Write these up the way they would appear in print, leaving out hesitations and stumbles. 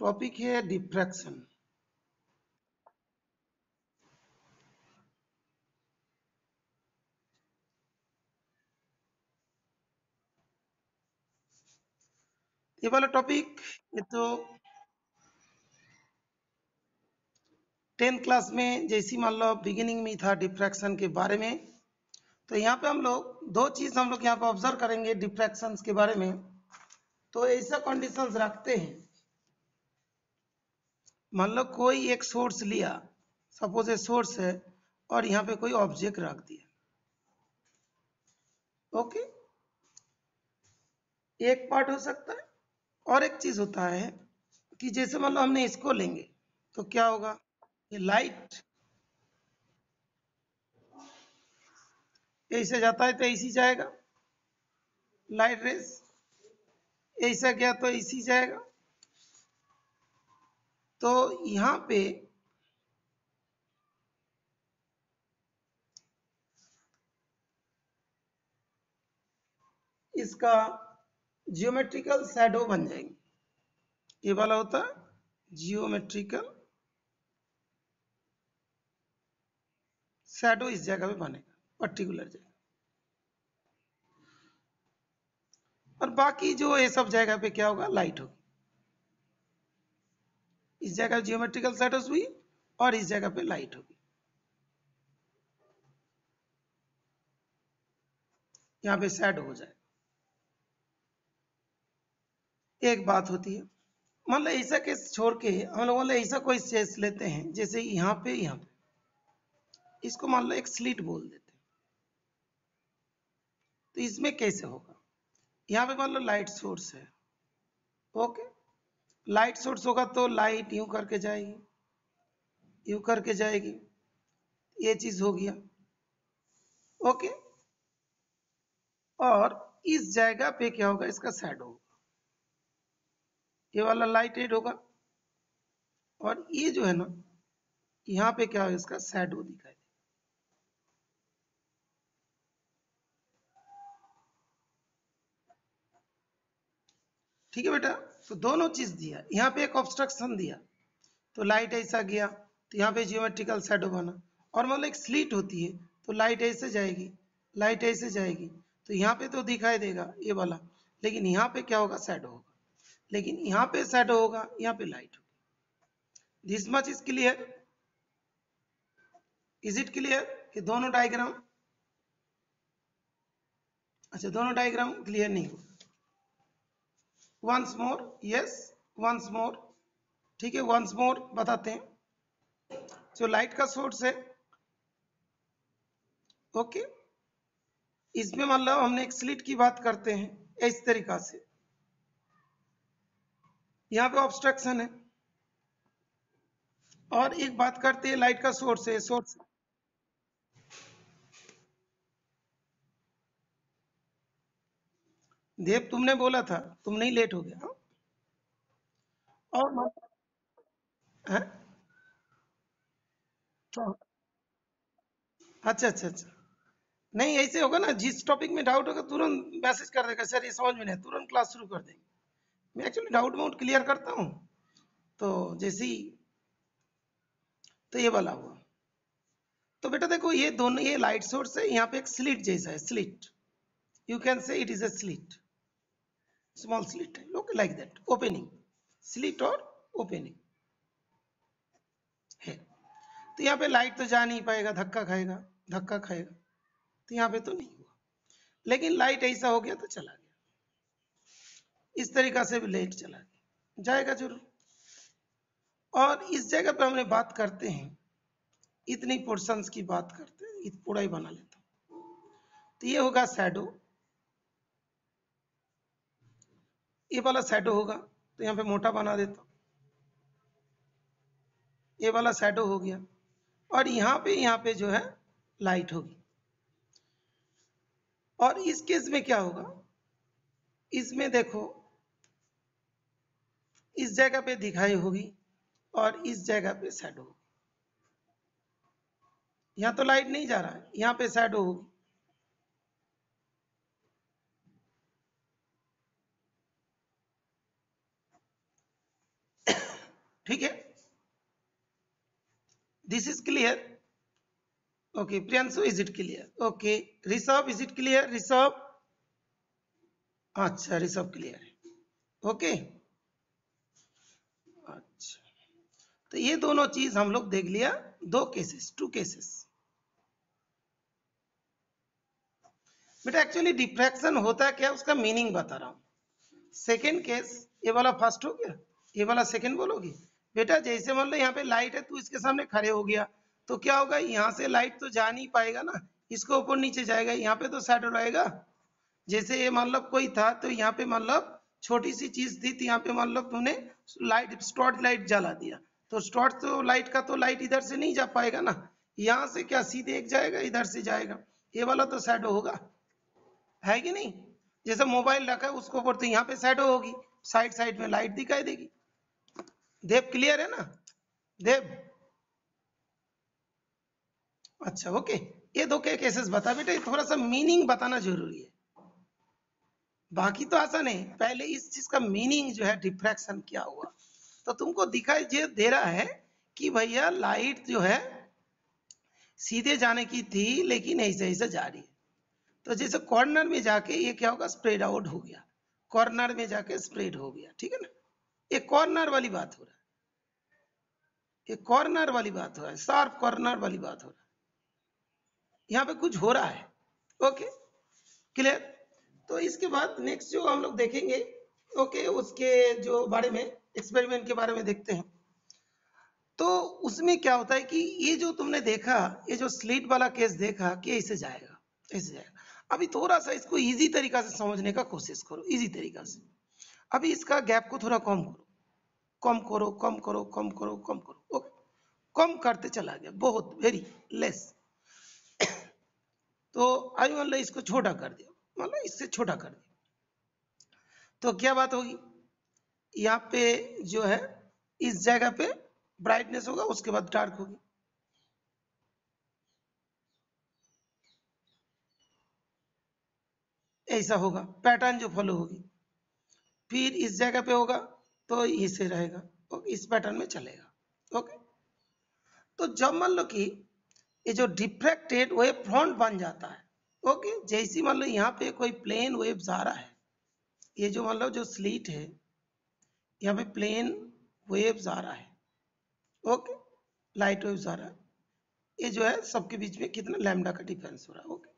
Topic है diffraction. ये वाला टॉपिक ये तो 10th क्लास में जैसी मान लो बिगिनिंग में था डिफ्रैक्शन के बारे में। तो यहाँ पे हम लोग दो चीज हम लोग यहाँ पे ऑब्जर्व करेंगे डिफ्रैक्शन के बारे में। तो ऐसा कंडीशंस रखते हैं, मान लो कोई एक सोर्स लिया, सपोज ए सोर्स है और यहाँ पे कोई ऑब्जेक्ट रख दिया। ओके, एक पार्ट हो सकता है। और एक चीज होता है कि जैसे मान लो हमने इसको लेंगे तो क्या होगा, ये लाइट ऐसे जाता है तो ऐसी जाएगा, लाइट रेस ऐसा गया तो ऐसी जाएगा। तो यहाँ पे इसका जियोमेट्रिकल शैडो बन जाएंगे। ये वाला होता है जियोमेट्रिकल शैडो, इस जगह पे बनेगा पर्टिकुलर जगह। और बाकी जो ये सब जगह पे क्या होगा, लाइट होगी। इस जगह जियोमेट्रिकल शैडोज हुई और इस जगह पे लाइट होगी। यहाँ पे शैडो हो जाए। एक बात होती है, मान लो ऐसा केस छोड़ के हम लोग मान लो ऐसा कोई केस लेते हैं, जैसे यहाँ पे इसको मान लो एक स्लिट बोल देते हैं। तो इसमें कैसे होगा, यहाँ पे मान लो लाइट सोर्स है। ओके, लाइट सोर्स होगा तो लाइट यूं करके जाएगी, यूं करके जाएगी, ये चीज हो गया। ओके, और इस जगह पे क्या होगा, इसका शैडो होगा। ये वाला लाइट एड होगा और ये जो है ना, यहाँ पे क्या होगा, इसका शैडो दिखाई दे। ठीक है बेटा, तो दोनों चीज दिया, यहाँ पे एक ऑब्स्ट्रक्शन दिया तो लाइट ऐसा गया तो यहाँ पे जियोमेट्रिकल शैडो बना। और मतलब एक स्लिट होती है तो लाइट ऐसे जाएगी, लाइट ऐसे जाएगी, तो यहाँ पे तो दिखाई देगा ये वाला, लेकिन यहाँ पे क्या होगा, शैडो होगा। लेकिन यहाँ पे शैडो होगा, यहाँ पे लाइट होगी। This much is clear, is it clear कि दोनों डायग्राम, अच्छा दोनों डायग्राम क्लियर नहीं हुआ। Once more, yes once more, ठीक है वंस मोर बताते हैं। जो लाइट का सोर्स है, ओके, इसमें मतलब हमने एक स्लिट की बात करते हैं इस तरीका से। यहाँ पे ऑब्स्ट्रक्शन है और एक बात करते हैं लाइट का सोर्स है, सोर्स देव तुमने बोला था, तुम नहीं लेट हो गया हाँ? और है? तो अच्छा अच्छा अच्छा, नहीं ऐसे होगा ना, जिस टॉपिक में डाउट होगा तुरंत मैसेज कर देगा, सर ये समझ में नहीं, तुरंत क्लास शुरू कर देंगे। मैं एक्चुअली डाउट माउट क्लियर करता हूँ। तो जैसे ही तो ये वाला हुआ, तो बेटा देखो ये दोनों, ये लाइट सोर्स है, यहाँ पे एक स्लिट जैसा है, slit, you can say it is a slit, small slit है, look like that, opening, slit और ओपनिंग है। तो यहाँ पे लाइट तो जा नहीं पाएगा, धक्का खाएगा, धक्का खाएगा, तो यहाँ पे तो नहीं हुआ। लेकिन लाइट ऐसा हो गया तो चला गया, इस तरीका से भी लाइट चला गया, जाएगा जरूर। और इस जगह पे हमने बात करते हैं, इतनी पोर्शंस की बात करते हैं, पूरा ही बना लेता हूं। तो ये होगा शैडो, ये वाला शैडो होगा तो यहाँ पे मोटा बना देता हूं, ये वाला शैडो हो गया। और यहाँ पे जो है लाइट होगी। और इस केस में क्या होगा, इसमें देखो इस जगह पे दिखाई होगी और इस जगह पे शैडो होगी। यहाँ तो लाइट नहीं जा रहा है, यहाँ पे शैडो होगी। ठीक है, this is clear. Okay Priyanshu, is it clear? Okay Rishabh, is it clear Rishabh? अच्छा ऋषभ क्लियर है, ओके। अच्छा, तो ये दोनों चीज हम लोग देख लिया, दो केसेस, टू केसेस। बेटा एक्चुअली डिफ्रैक्शन होता है क्या, उसका मीनिंग बता रहा हूं। सेकेंड केस, ये वाला फर्स्ट हो गया, ये वाला सेकेंड बोलोगे। बेटा जैसे मान लो यहाँ पे लाइट है, तू इसके सामने खड़े हो गया, तो क्या होगा, यहाँ से लाइट तो जा नहीं पाएगा ना, इसको ऊपर नीचे जाएगा, यहाँ पे तो शैडो रहेगा। जैसे ये मतलब कोई था, तो यहाँ पे मतलब छोटी सी चीज थी, तो यहाँ पे मतलब तूने लाइट, स्टॉर्च लाइट जला दिया, तो स्टॉर्च तो लाइट का तो लाइट इधर से नहीं जा पाएगा ना, यहाँ से क्या सीधे एक जाएगा, इधर से जाएगा, ये वाला तो शैडो होगा, है कि नहीं? जैसे मोबाइल रखा है उसको ऊपर, तो यहाँ पे शैडो होगी, साइड साइड में लाइट दिखाई देगी। देव क्लियर है ना? देव, अच्छा ओके। ये दो के केसेस बता बेटे, थोड़ा सा मीनिंग बताना जरूरी है, बाकी तो आसान है, पहले इस चीज का मीनिंग जो है डिफ्रैक्शन क्या हुआ। तो तुमको दिखाई दे रहा है कि भैया लाइट जो है सीधे जाने की थी, लेकिन ऐसे ऐसे जा रही है, तो जैसे कॉर्नर में जाके ये क्या होगा, स्प्रेड आउट हो गया, कॉर्नर में जाके स्प्रेड हो गया, ठीक है ना? ये कॉर्नर वाली बात हो रहा है, ये कॉर्नर वाली बात हो रहा है, शार्प कॉर्नर वाली बात हो रहा है, यहाँ पे कुछ हो रहा है। Okay clear? तो इसके बाद नेक्स्ट जो हम लोग देखेंगे, ओके, उसके जो बारे में, एक्सपेरिमेंट के बारे में देखते हैं। तो उसमें क्या होता है कि ये जो तुमने देखा, ये जो स्लिट वाला केस देखा कि ऐसे जाएगा, ऐसे जाएगा, अभी थोड़ा सा इसको इजी तरीका से समझने का कोशिश करो, इजी तरीका से। अभी इसका गैप को थोड़ा कम करो, कम करो, कम करो, कम करो, कम करो, ओके, कम करते चला गया, बहुत वेरी लेस। तो अभी मान लो इसको छोटा कर दिया, मान लो इससे छोटा कर दिया, तो क्या बात होगी, यहाँ पे जो है इस जगह पे ब्राइटनेस होगा, उसके बाद डार्क होगी, ऐसा होगा पैटर्न जो फॉलो होगी। फिर इस जगह पे होगा तो इसे रहेगा, ओके, इस पैटर्न में चलेगा, ओके। तो जब मान लो कि ये जो डिफ्रैक्टेड वेव फ्रंट बन जाता है, ओके, जैसी मान लो यहाँ पे कोई प्लेन वेव्स आ रहा है, ये जो मान लो जो स्लीट है, यहाँ पे प्लेन वेव्स आ रहा है, ओके, लाइट वेव्स आ रहा है, ये जो है सबके बीच में कितना लैम्डा का डिफरेंस हो रहा है, ओके।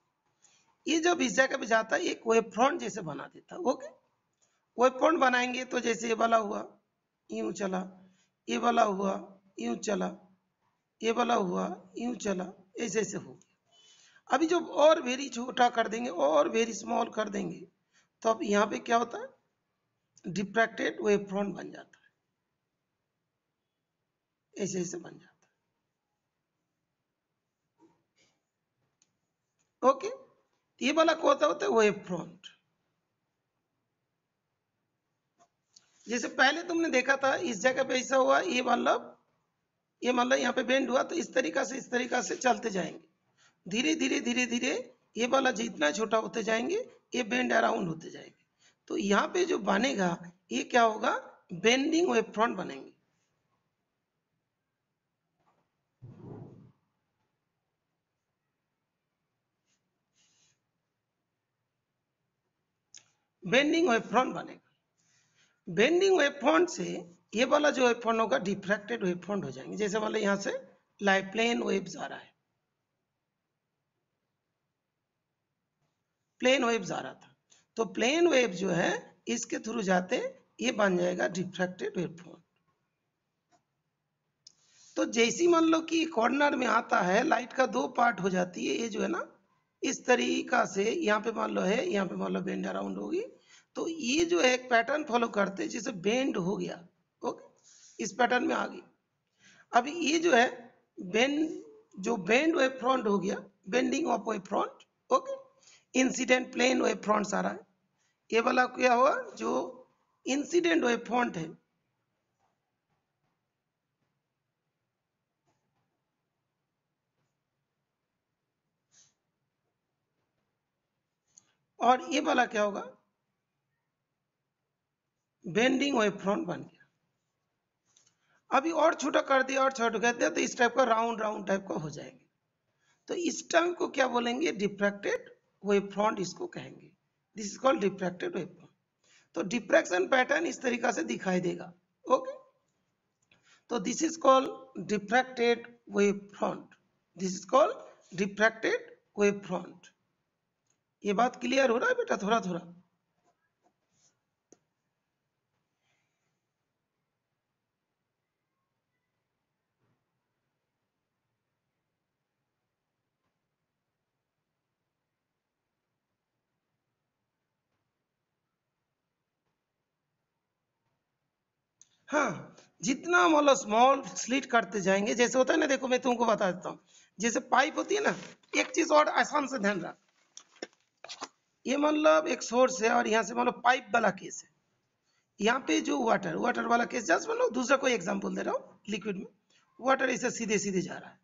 ये जब इस जगह पे जाता है, एक वेव फ्रंट जैसे बना देता है, ओके। वेव फ्रंट बनाएंगे तो जैसे ये वाला हुआ, यूं चला, ये वाला हुआ, यूं चला, ये वाला हुआ, यूं चला, ऐसे ऐसे हो गया। अभी जब और वेरी छोटा कर देंगे, और वेरी स्मॉल कर देंगे, तो अब यहाँ पे क्या होता है, डिफ्रैक्टेड वेव फ्रंट बन जाता है, ऐसे ऐसे बन जाता है, ओके। ये वाला कौन सा होता है, वेव फ्रंट। जैसे पहले तुमने देखा था इस जगह पे ऐसा हुआ, ये मतलब यहाँ पे बेंड हुआ, तो इस तरीका से, इस तरीका से चलते जाएंगे, धीरे धीरे धीरे धीरे ये वाला जितना छोटा होते जाएंगे, ये बेंड अराउंड होते जाएंगे, तो यहाँ पे जो बनेगा, ये क्या होगा, बेंडिंग वेव फ्रंट बनेंगे। बेंडिंग वेव फ्रंट बनेगा, बेंडिंग वेव फ्रंट से ये वाला जो वेव फ्रंट होगा, डिफ्रैक्टेड वेव फ्रंट हो जाएंगे। जैसे मतलब यहाँ से लाइट प्लेन वेव्स आ रहा है, प्लेन वेव्स आ रहा था, तो प्लेन वेव जो है इसके थ्रू जाते, ये बन जाएगा डिफ्रैक्टेड वेव फ्रंट। तो जैसी मान लो कि कॉर्नर में आता है, लाइट का दो पार्ट हो जाती है, ये जो है ना, इस तरीका से यहाँ पे मान लो है, यहाँ पे मान लो बेंड अराउंड होगी, तो ये जो है एक पैटर्न फॉलो करते हैं, जैसे बेंड हो गया, ओके, इस पैटर्न में आ गई। अभी ये जो है बेंड, जो बेंड वेव फ्रंट हो गया, bending of wave front, okay, incident plane wave front आ रहा है, ये वाला क्या हुआ, जो इंसिडेंट वेव फ्रंट है, और ये वाला क्या होगा, बेंडिंग वेव फ्रंट बन गया। अभी और छोटा कर दिया और छोटा कर दिया तो इस टाइप का राउंड राउंड टाइप का हो जाएंगे। तो इस टर्म को क्या बोलेंगे? डिफ्रैक्टेड वेव फ्रंट इसको कहेंगे। This is called diffracted wave front. तो डिफ्रैक्शन पैटर्न इस तरीका से दिखाई देगा। ओके, तो this is called diffracted wave front. This is called diffracted wave front. ये बात क्लियर हो रहा है बेटा? थोड़ा थोड़ा। हाँ, जितना मतलब स्मॉल स्लिट करते जाएंगे, जैसे होता है ना, देखो मैं तुमको बता देता हूँ। जैसे पाइप होती है ना, एक चीज और आसान से ध्यान रख, ये मतलब एक सोर्स है और यहाँ से मतलब पाइप वाला केस है। यहाँ पे जो वाटर वाटर वाला केस, जस्ट मतलब दूसरा कोई एग्जांपल दे रहा हूँ, लिक्विड में वाटर ऐसे सीधे सीधे जा रहा है,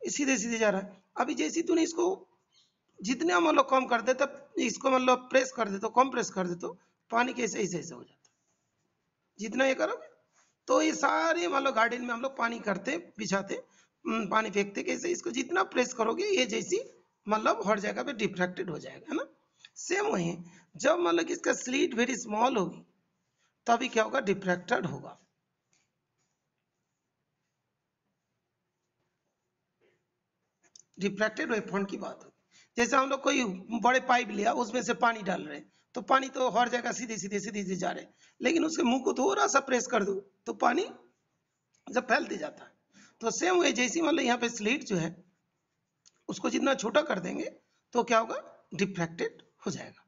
सीधे सीधे जा रहा है। अभी जैसे तूने इसको जितना मतलब कम कर दे, तब इसको मतलब प्रेस कर दे, तो कम प्रेस कर दे तो पानी कैसे ऐसे ऐसे हो जाता है। जितना ये करोगे तो ये सारे मान लो गार्डन में हम लोग पानी करते बिछाते, पानी फेंकते, कैसे इसको जितना प्रेस करोगे ये जैसी मतलब हर जगह पे डिफ्रैक्टेड हो जाएगा, है ना। सेम वही जब मतलब कि इसका स्लीट वेरी स्मॉल होगी तभी क्या होगा? डिफ्रैक्टेड होगा। रिफ्रैक्टेड वेव फ्रंट की बात होगी। जैसे हम लोग कोई बड़े पाइप लिया, उसमें से पानी डाल रहे हैं, तो पानी तो हर जगह सीधे सीधे सीधे सीधे जा रहे हैं, लेकिन उसके मुंह को थोड़ा सा प्रेस कर दो तो पानी जब फैलते जाता है। तो सेम वे जैसी मतलब यहाँ पे स्लिट जो है उसको जितना छोटा कर देंगे तो क्या होगा? डिफ्रैक्टेड हो जाएगा।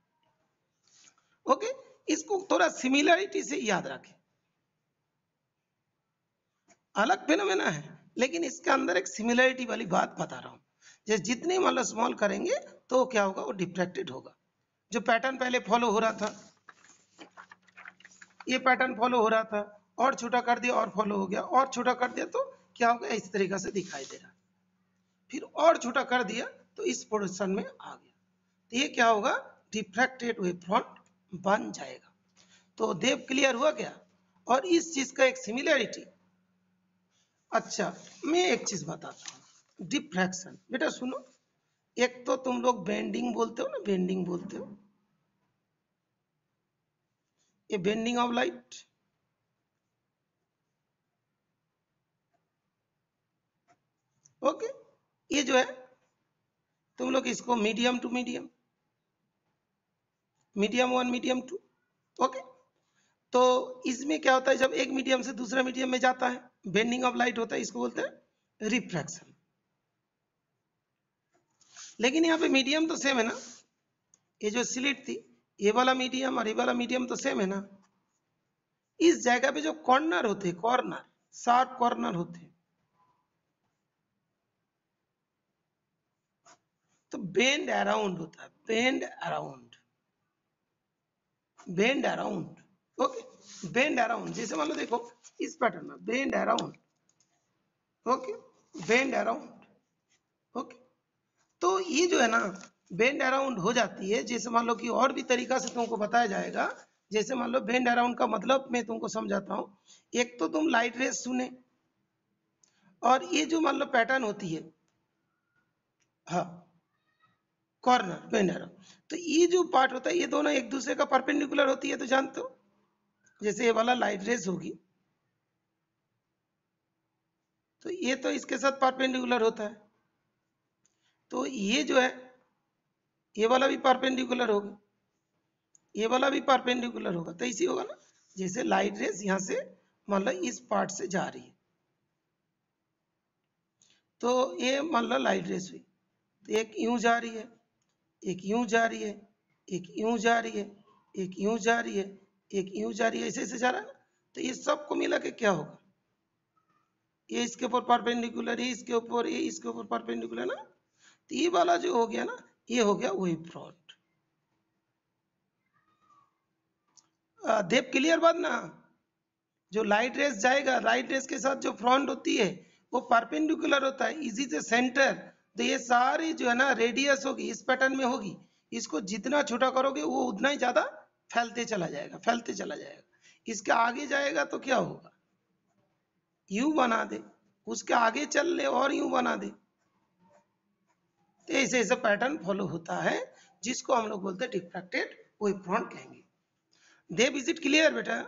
ओके, इसको थोड़ा सिमिलरिटी से याद रखें। अलग फिनोमेना है लेकिन इसके अंदर एक सिमिलरिटी वाली बात बता रहा हूं। जैसे जितने मतलब स्मॉल करेंगे तो क्या होगा? वो डिफ्रैक्टेड होगा। जो पैटर्न पहले फॉलो हो रहा था, ये पैटर्न फॉलो हो रहा था, और छोटा कर दिया और फॉलो हो गया, और छोटा कर दिया तो क्या होगा? इस तरीका से दिखाई दे रहा। फिर और छोटा कर दिया तो इस पोजीशन में आ गया, तो ये क्या होगा? डिफ्रैक्टेड वेव फ्रंट बन जाएगा। तो देव क्लियर हुआ क्या? और इस चीज का एक सिमिलरिटी। अच्छा, मैं एक चीज बताता हूँ। डिफ्रैक्शन बेटा सुनो, एक तो तुम लोग बेंडिंग बोलते हो ना, बेंडिंग बोलते हो, ये बेंडिंग ऑफ लाइट। ओके, ये जो है तुम लोग इसको medium to medium, medium one medium two. Okay, तो इसमें क्या होता है? जब एक मीडियम से दूसरा मीडियम में जाता है, बेंडिंग ऑफ लाइट होता है, इसको बोलते हैं रिफ्रैक्शन। लेकिन यहाँ पे मीडियम तो सेम है ना, ये जो स्लिट थी, ये वाला मीडियम और ये वाला मीडियम तो सेम है ना। इस जगह पे जो कॉर्नर होते, कॉर्नर शार्प कॉर्नर होते, तो बेंड अराउंड होता है, bend around, bend around. Okay, bend around, जैसे मान लो देखो इस पैटर्न में bend around. Okay, bend around. Okay, तो ये जो है ना बेंड अराउंड हो जाती है। जैसे मान लो कि और भी तरीका से तुमको बताया जाएगा। जैसे मान लो बेंड अराउंड का मतलब मैं तुमको समझाता हूँ। एक तो तुम लाइट रेस सुने, और ये जो मान लो पैटर्न होती है, हाँ, कॉर्नर बेंड अराउंड, तो ये जो पार्ट होता है ये दोनों एक दूसरे का परपेंडिकुलर होती है, तो जानते हो। जैसे ये वाला लाइट रेस होगी तो ये तो इसके साथ परपेंडिकुलर होता है, तो ये जो है ये वाला भी परपेंडिकुलर होगा, ये वाला भी परपेंडिकुलर होगा, तो इसी होगा ना। जैसे लाइट रेस यहाँ से मान लो इस पार्ट से जा रही है, तो ये मान लो लाइट रेस हुई, तो एक यूं जा रही है, एक यूं जा रही है, एक यूं जा रही है, एक यूं जा रही है, एक यूं जा रही है, ऐसे ऐसे जा रहा है ना। तो ये सबको मिला के क्या होगा? ये इसके ऊपर परपेंडिकुलर, ये इसके ऊपर, ये इसके ऊपर परपेंडिकुलर ना। तो ये वाला जो हो गया ना, ये हो गया वेव फ्रंट। देव क्लियर बात ना? जो लाइट रेस जाएगा, लाइट रेस के साथ जो फ्रंट होती है वो परपेंडिकुलर होता है इजी से सेंटर। तो ये सारी जो है ना रेडियस होगी इस पैटर्न में होगी, इसको जितना छोटा करोगे वो उतना ही ज्यादा फैलते चला जाएगा, फैलते चला जाएगा। इसके आगे जाएगा तो क्या होगा, यू बना दे, उसके आगे चल ले और यू बना दे। तो ऐसे ऐसे पैटर्न फॉलो होता है जिसको हम लोग बोलते हैं डिफ्रैक्टेड वेव फ्रंट कहेंगे। देव इज इट क्लियर बेटा?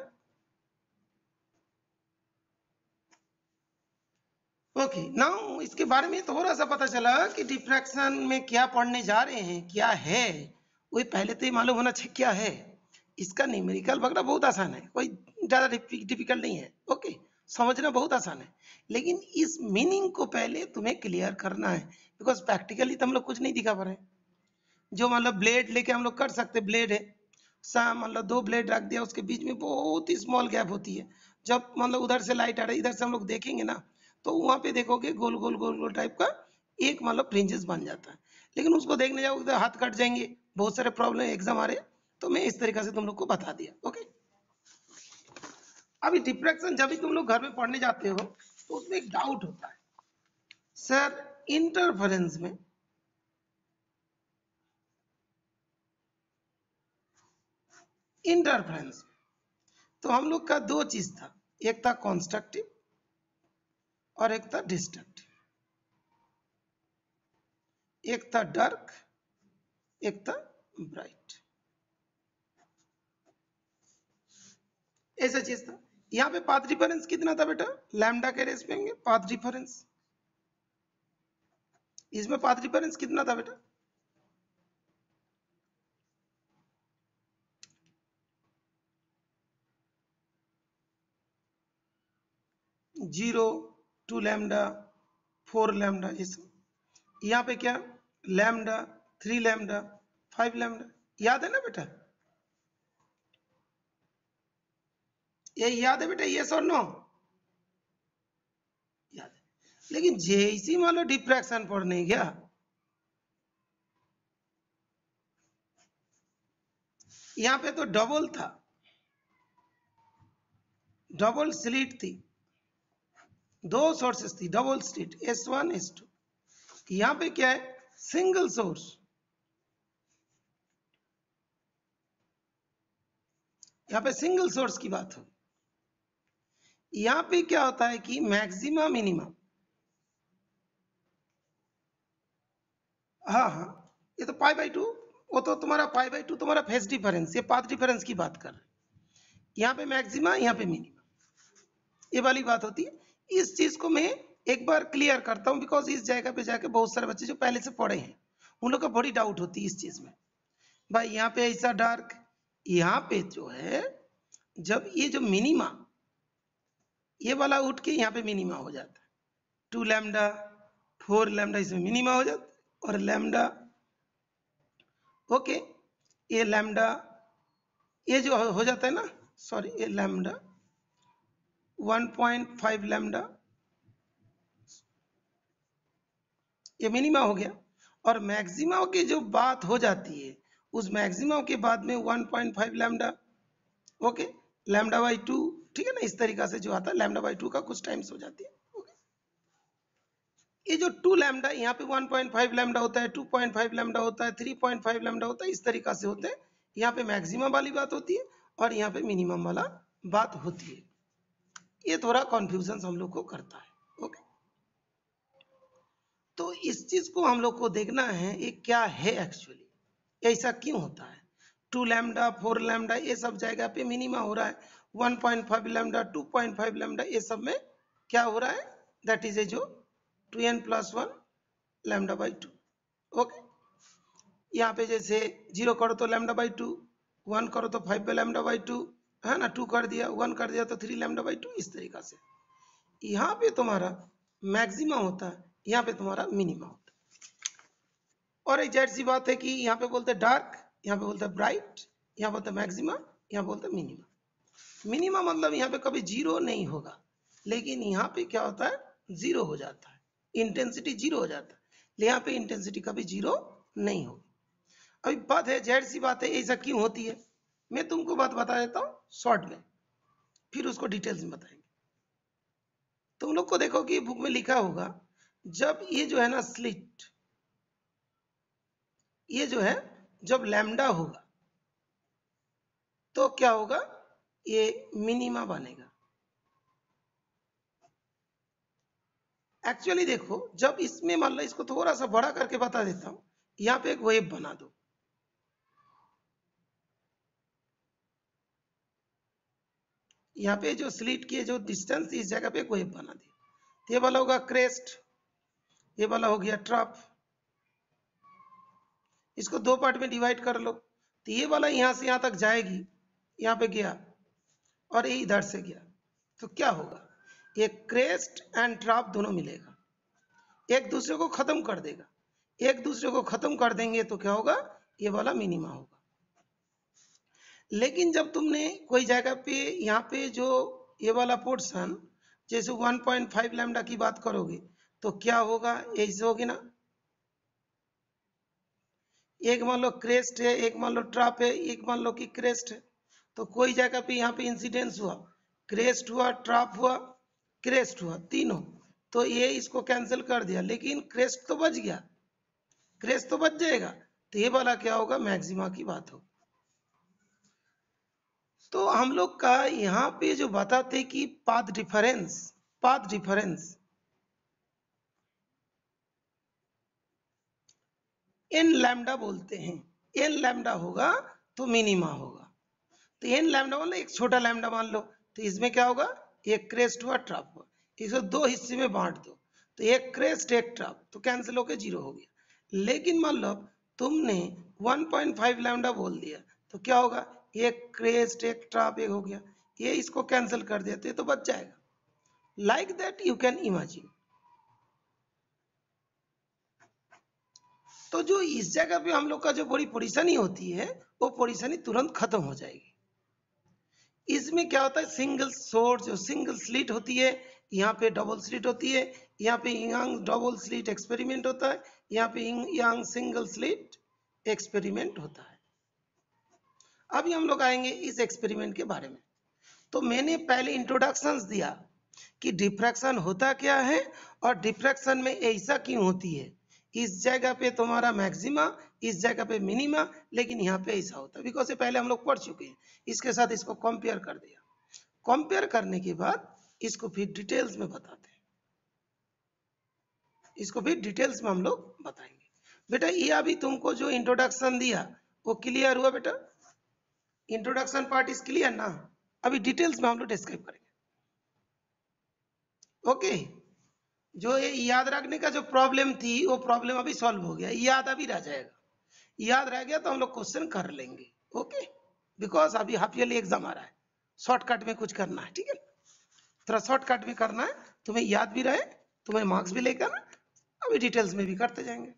ओके नाउ इसके बारे में थोड़ा सा पता चला कि डिफ्रैक्शन में क्या पढ़ने जा रहे हैं, क्या है वही पहले तो ही मालूम होना चाहिए क्या है। इसका न्यूमेरिकल वगैरह बहुत आसान है, कोई ज़्यादा डिफिकल्ट नहीं है। ओके समझना बहुत आसान है, लेकिन इस मीनिंग को पहले तुम्हें क्लियर करना है, बिकॉज प्रैक्टिकली तो हम लोग कुछ नहीं दिखा पा रहे हैं। जो मतलब ब्लेड लेके हम लोग कर सकते, ब्लेड है मतलब 2 ब्लेड रख दिया, उसके बीच में बहुत ही स्मॉल गैप होती है। जब मतलब उधर से लाइट आ रही है, इधर से हम लोग देखेंगे ना, तो वहां पे देखोगे गोल गोल गोल गोल टाइप का एक मतलब फ्रिंजेस बन जाता है। लेकिन उसको देखने जाओगे तो हाथ कट जाएंगे, बहुत सारे प्रॉब्लम एग्जाम आ रहे, तो मैं इस तरीके से तुम लोग को बता दिया। ओके अभी डिफ्रैक्शन जब भी तुम लोग घर में पढ़ने जाते हो तो उसमें एक डाउट होता है, सर इंटरफेरेंस में इंटरफेरेंस तो हम लोग का 2 चीज था, एक था कॉन्स्ट्रक्टिव और एक था डिस्ट्रक्टिव, एक था डार्क एक था ब्राइट, ऐसा चीज था। यहाँ पे पाथ डिफरेंस कितना था बेटा, लैम्डा के रेस में पाथ डिफरेंस, इसमें पाथ डिफरेंस कितना था बेटा, 0 2 लैम्डा 4 लैम्डा, ये सब। यहाँ पे क्या लैम्डा 3 लैम्डा 5 लैम्डा, याद है ना बेटा, ये याद है बेटा, यस और नो, याद है। लेकिन जैसी मान लो डिफ्रैक्शन पढ़ने गया, यहाँ पे तो डबल था, डबल स्लिट थी, 2 सोर्सेस थी, डबल स्लिट S1 S2। यहाँ पे क्या है, सिंगल सोर्स। यहाँ पे सिंगल सोर्स की बात हो। यहाँ पे क्या होता है कि मैक्सिमा मिनिमा, हाँ हाँ, ये तो पाई बाई 2, वो तो तुम्हारा पाई बाई 2 तुम्हारा फेज डिफरेंस, ये पाथ डिफरेंस की बात कर रहे हैं। यहाँ पे मैक्सिमा यहाँ पे मिनिमा, ये वाली बात होती है। इस चीज को मैं एक बार क्लियर करता हूँ, बिकॉज इस जगह पे जाके बहुत सारे बच्चे जो पहले से पढ़े हैं उन लोग को बड़ी डाउट होती है इस चीज में। भाई यहाँ पे ऐसा डार्क, यहाँ पे जो है जब ये जो मिनिमा ये वाला उठ के यहाँ पे मिनिमा हो जाता है, 2 लैम्डा 4 लैम्डा इसमें मिनिमा हो जाता है, और लैम्डा ओके ये लैम्डा ये जो हो जाता है ना, सॉरी ये लैम्डा 1.5 लैम्डा ये मिनिमा हो गया। और मैक्सिमा की जो बात हो जाती है, उस मैक्सिमा के बाद में 1.5 लैम्डा ओके लैम्डा बाई 2, ठीक है ना, इस तरीका से जो आता है लैम्डा बाई 2 का कुछ टाइम्स हो जाती है। ये जो 2 लैम्डा यहाँ पे 1.5 लैम्डा होता है, 2.5 लैम्डा होता है, 3.5 लैम्डा होता है, इस तरीका से होते हैं। यहाँ पे मैक्सिमम वाली बात होती है और यहाँ पे मिनिमम वाला बात होती है। ये थोड़ा कॉन्फ्यूजन हम लोग को करता है। ओके तो इस चीज को हम लोग को देखना है ये क्या है एक्चुअली, ऐसा क्यों होता है। 2 लैम्डा 4 लैम्डा ये सब जगह पे मिनिमा हो रहा है, 1.5 लैम्डा 2.5 लैम्डा ये सब में क्या हो रहा है, दैट इज ए जो 2n+1 लैम्डा बाई 2। ओके यहाँ पे जैसे 0 करो तो लैम्डा बाई 2, 1 करो तो 5 लैम्डा बाई 2, है ना, 2 कर दिया 1 कर दिया तो 3 लैम्डा बाई 2, इस तरीका से। यहाँ पे तुम्हारा मैक्सिमा होता है, यहाँ पे तुम्हारा मिनिमा होता है। और एक जाहिर सी बात है कि यहाँ पे बोलते हैं डार्क, यहाँ पे बोलते हैं ब्राइट, यहाँ बोलते हैं मैक्सिमा, यहाँ बोलते हैं मिनिमा। मिनिमा मतलब यहाँ पे कभी 0 नहीं होगा, लेकिन यहाँ पे क्या होता है 0 हो जाता है, इंटेंसिटी 0 हो जाता है। यहाँ पे इंटेंसिटी कभी 0 नहीं होगी। अभी बात है, जाहिर सी बात है ऐसा क्यों होती है, मैं तुमको बात बता देता हूँ शॉर्ट में, फिर उसको डिटेल्स में बताएंगे। तुम लोग को देखो कि बुक में लिखा होगा, जब ये जो है ना स्लिट, ये जो है जब लैम्डा होगा तो क्या होगा, ये मिनिमा बनेगा। एक्चुअली देखो, जब इसमें मान लो, इसको थोड़ा सा बड़ा करके बता देता हूं, यहाँ पे एक वेव बना दो, यहाँ पे जो स्लिट की जो डिस्टेंस, इस जगह पे एक वेव बना दी। ये वाला होगा क्रेस्ट, ये वाला हो गया ट्रफ। इसको दो पार्ट में डिवाइड कर लो, तो ये वाला यहां से यहां तक जाएगी, यहाँ पे गया, और ये इधर से गया, तो क्या होगा, ये क्रेस्ट एंड ट्रफ दोनों मिलेगा, एक दूसरे को खत्म कर देगा। एक दूसरे को खत्म कर देंगे तो क्या होगा, ये वाला मिनिमा होगा। लेकिन जब तुमने कोई जगह पे यहाँ पे जो ये वाला पोर्शन, जैसे 1.5 लैम्डा की बात करोगे, तो क्या होगा, ऐसे होगी ना, एक मान लो क्रेस्ट है, एक मान लो ट्रफ है, एक मान लो कि क्रेस्ट है, तो कोई जगह पे यहाँ पे इंसिडेंस हुआ, क्रेस्ट हुआ, ट्रफ हुआ, क्रेस्ट हुआ, तीनों, तो ये इसको कैंसिल कर दिया, लेकिन क्रेस्ट तो बच गया, क्रेस्ट तो बच जाएगा, तो ये वाला क्या होगा, मैक्सिमा की बात होगी। तो हम लोग का यहाँ पे जो बताते कि पाथ डिफरेंस एन लैम्डा बोलते हैं, एन लैम्डा होगा तो मिनिमा होगा। तो एन लैम्डा मान लो, एक छोटा लैम्डा मान लो, तो इसमें क्या होगा, एक क्रेस्ट हुआ, ट्रफ हुआ, इसको दो हिस्से में बांट दो, तो एक क्रेस्ट एक ट्रफ, तो कैंसिल होकर जीरो हो गया। लेकिन मान लो तुमने 1.5 लैम्डा बोल दिया, तो क्या होगा, एक क्रेस्ट एक ट्रफ एक हो गया, ये इसको कैंसिल कर दिया, तो ये तो बच जाएगा। Like that you can imagine. तो जो इस जगह पे हम लोग का जो बड़ी परेशानी होती है, वो परेशानी तुरंत खत्म हो जाएगी। इसमें क्या होता है, सिंगल सोर्स जो सिंगल स्लिट होती है, यहाँ पे डबल स्लिट होती है, यहाँ पे यंग डबल स्लिट एक्सपेरिमेंट होता है, यहाँ पे यंग सिंगल स्लिट एक्सपेरिमेंट होता है। अभी हम लोग आएंगे इस एक्सपेरिमेंट के बारे में। तो मैंने पहले इंट्रोडक्शन दिया कि डिफ्रैक्शन होता क्या है, और डिफ्रैक्शन में ऐसा क्यों होती है, इस जगह पे तुम्हारा मैक्सिमा, इस जगह पे मिनिमा, लेकिन यहाँ पे ऐसा होता है, बिकॉज ये पहले हम लोग पढ़ चुके हैं। इसके साथ इसको कंपेयर कर दिया, कंपेयर करने के बाद इसको फिर डिटेल्स में बताते हैं, इसको फिर डिटेल्स में हम लोग बताएंगे। बेटा ये अभी तुमको जो इंट्रोडक्शन दिया वो क्लियर हुआ बेटा, इंट्रोडक्शन पार्ट इज क्लियर ना, अभी डिटेल्स में हम लोग डिस्क्राइब करेंगे। ओके, जो ये याद रखने का जो प्रॉब्लम थी, वो प्रॉब्लम अभी सॉल्व हो गया, याद अभी रह जाएगा, याद रह गया तो हम लोग क्वेश्चन कर लेंगे। ओके, बिकॉज अभी हाफ ईयरली एग्जाम आ रहा है, शॉर्टकट में कुछ करना है, ठीक है, थोड़ा शॉर्टकट में करना है, तुम्हें याद भी रहे, तुम्हें मार्क्स भी लेकर ना, अभी डिटेल्स में भी करते जाएंगे।